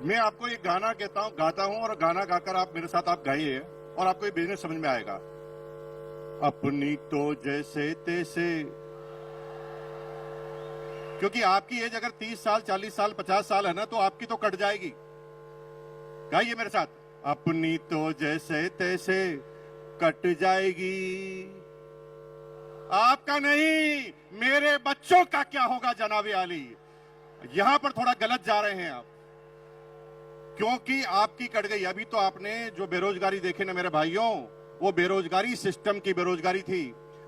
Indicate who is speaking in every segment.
Speaker 1: मैं आपको एक गाना गाता हूं और गाना गाकर आप मेरे साथ आप गाइए और आपको ये बिजनेस समझ में आएगा। अपनी तो जैसे तैसे, क्योंकि आपकी एज अगर 30 साल 40 साल 50 साल है ना, तो आपकी तो कट जाएगी। गाइए मेरे साथ, अपनी तो जैसे तैसे कट जाएगी, आपका नहीं मेरे बच्चों का क्या होगा जनाबे आली। यहां पर थोड़ा गलत जा रहे हैं आप, क्योंकि आपकी कट गई। अभी तो आपने जो बेरोजगारी देखे ना मेरे भाइयों, वो बेरोजगारी सिस्टम की बेरोजगारी थी।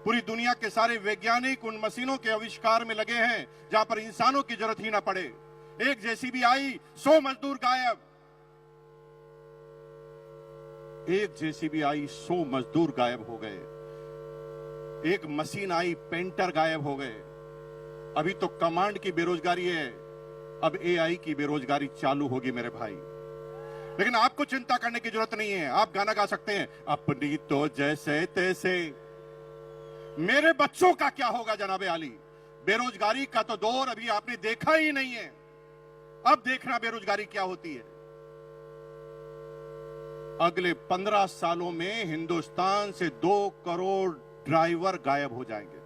Speaker 1: पूरी दुनिया के सारे वैज्ञानिक उन मशीनों के आविष्कार में लगे हैं जहां पर इंसानों की जरूरत ही ना पड़े। एक जेसीबी आई, 100 मजदूर गायब। एक जेसीबी आई, 100 मजदूर गायब हो गए। एक मशीन आई, पेंटर गायब हो गए। अभी तो कमांड की बेरोजगारी है, अब एआई की बेरोजगारी चालू होगी मेरे भाई। लेकिन आपको चिंता करने की जरूरत नहीं है। आप गाना गा सकते हैं, अपनी तो जैसे तैसे मेरे बच्चों का क्या होगा जनाबे आली। बेरोजगारी का तो दौर अभी आपने देखा ही नहीं है, अब देखना बेरोजगारी क्या होती है। अगले 15 सालों में हिंदुस्तान से 2 करोड़ ड्राइवर गायब हो जाएंगे,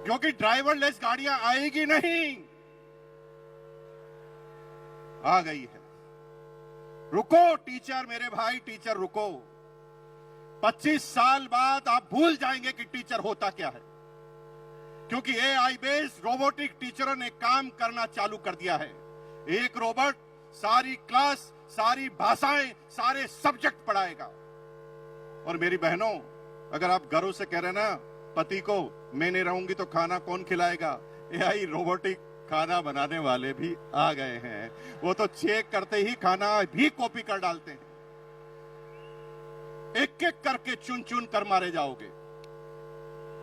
Speaker 1: क्योंकि ड्राइवरलेस गाड़ियां आएगी नहीं। आ गई है, रुको टीचर, मेरे भाई टीचर रुको। 25 साल बाद आप भूल जाएंगे कि टीचर होता क्या है, क्योंकि एआई बेस्ड रोबोटिक टीचरों ने काम करना चालू कर दिया है। एक रोबोट सारी क्लास, सारी भाषाएं, सारे सब्जेक्ट पढ़ाएगा। और मेरी बहनों, अगर आप गर्व से कह रहे ना पति को, मैं नहीं रहूंगी तो खाना कौन खिलाएगा, एआई रोबोटिक खाना बनाने वाले भी आ गए हैं। वो तो चेक करते ही खाना भी कॉपी कर डालते हैं। एक एक करके चुन चुन कर मारे जाओगे।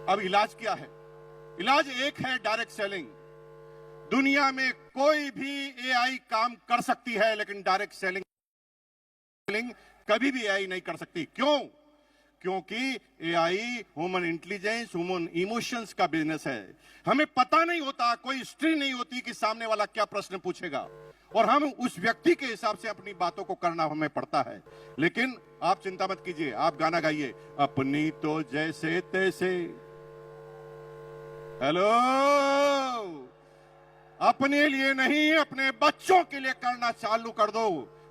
Speaker 1: अब इलाज क्या है? इलाज एक है, डायरेक्ट सेलिंग। दुनिया में कोई भी एआई काम कर सकती है, लेकिन डायरेक्ट सेलिंग कभी भी एआई नहीं कर सकती। क्यों? क्योंकि AI human intelligence, human emotions का बिजनेस है। हमें पता नहीं होता, कोई हिस्ट्री नहीं होती कि सामने वाला क्या प्रश्न पूछेगा, और हम उस व्यक्ति के हिसाब से अपनी बातों को करना हमें पड़ता है। लेकिन आप चिंता मत कीजिए, आप गाना गाइए, अपनी तो जैसे तैसे। हेलो, अपने लिए नहीं, अपने बच्चों के लिए करना चालू कर दो,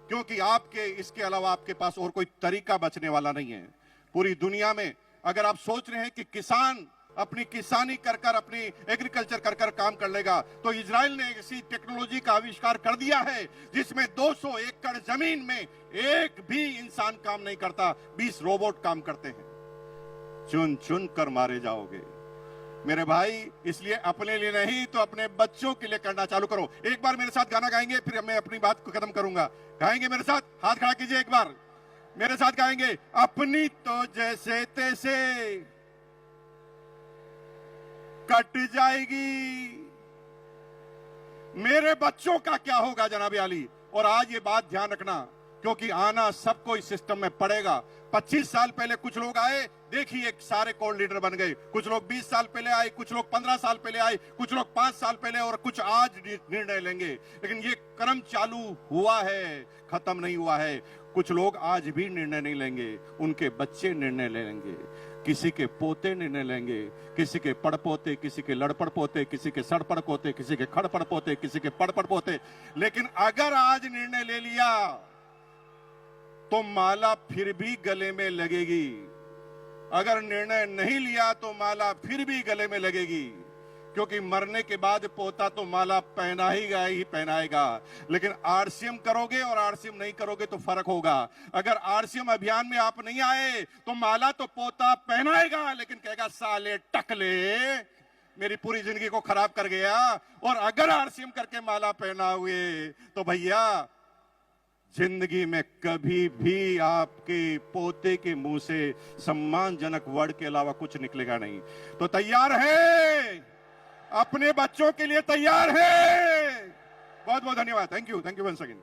Speaker 1: क्योंकि आपके इसके अलावा आपके पास और कोई तरीका बचने वाला नहीं है। पूरी दुनिया में अगर आप सोच रहे हैं कि किसान अपनी किसानी कर कर, अपनी एग्रीकल्चर कर कर काम कर लेगा, तो इजराइल ने ऐसी टेक्नोलॉजी का आविष्कार कर दिया है जिसमें 200 एकड़ जमीन में एक भी इंसान काम नहीं करता, 20 रोबोट काम करते हैं। चुन चुन कर मारे जाओगे मेरे भाई। इसलिए अपने लिए नहीं तो अपने बच्चों के लिए करना चालू करो। एक बार मेरे साथ गाना गाएंगे, फिर मैं अपनी बात को खत्म करूंगा। गाएंगे मेरे साथ? हाथ खड़ा कीजिए, एक बार मेरे साथ गाएंगे, अपनी तो जैसे तैसे कट जाएगी, मेरे बच्चों का क्या होगा जनाबे आली। और आज ये बात ध्यान रखना, क्योंकि आना सबको इस सिस्टम में पड़ेगा। 25 साल पहले कुछ लोग आए, देखिए सारे कोर लीडर बन गए। कुछ लोग 20 साल पहले आए, कुछ लोग 15 साल पहले आए, कुछ लोग 5 साल पहले, और कुछ आज निर्णय लेंगे। लेकिन ये क्रम चालू हुआ है, खत्म नहीं हुआ है। कुछ लोग आज भी निर्णय नहीं लेंगे, उनके बच्चे निर्णय लेंगे, किसी के पोते निर्णय लेंगे, किसी के पड़पोते, किसी के लड़पड़ पोते, किसी के सड़पड़ पोते, किसी के खड़पड़ पोते, किसी के पड़पड़ पोते। लेकिन अगर आज निर्णय ले लिया तो माला फिर भी गले में लगेगी। अगर निर्णय नहीं लिया तो माला फिर भी गले में लगेगी, क्योंकि मरने के बाद पोता तो माला पहनाएगा। लेकिन आरसीएम करोगे और आरसीएम नहीं करोगे तो फर्क होगा। अगर आरसीएम अभियान में आप नहीं आए तो माला तो पोता पहनाएगा, लेकिन कहेगा साले टकले मेरी पूरी जिंदगी को खराब कर गया। और अगर आरसीएम करके माला पहना हुए तो भैया जिंदगी में कभी भी आपके पोते के मुंह से सम्मानजनक वर्ड के अलावा कुछ निकलेगा नहीं। तो तैयार है? अपने बच्चों के लिए तैयार है? बहुत बहुत धन्यवाद। Thank you once again.